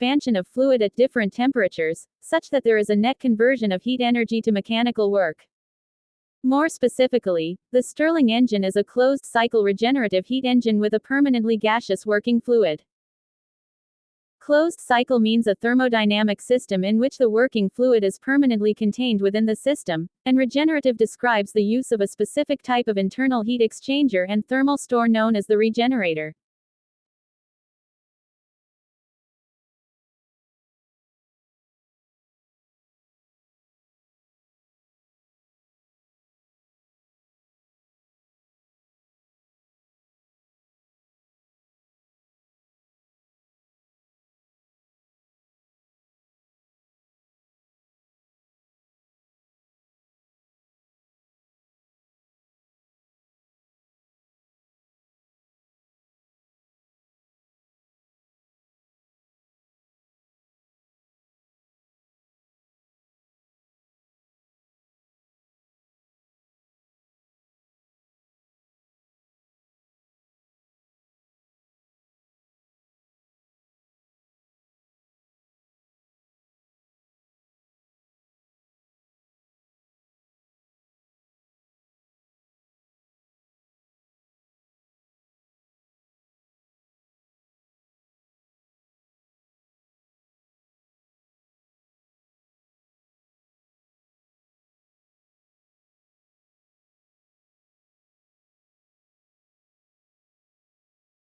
expansion of fluid at different temperatures, such that there is a net conversion of heat energy to mechanical work. More specifically, the Stirling engine is a closed-cycle regenerative heat engine with a permanently gaseous working fluid. Closed cycle means a thermodynamic system in which the working fluid is permanently contained within the system, and regenerative describes the use of a specific type of internal heat exchanger and thermal store known as the regenerator.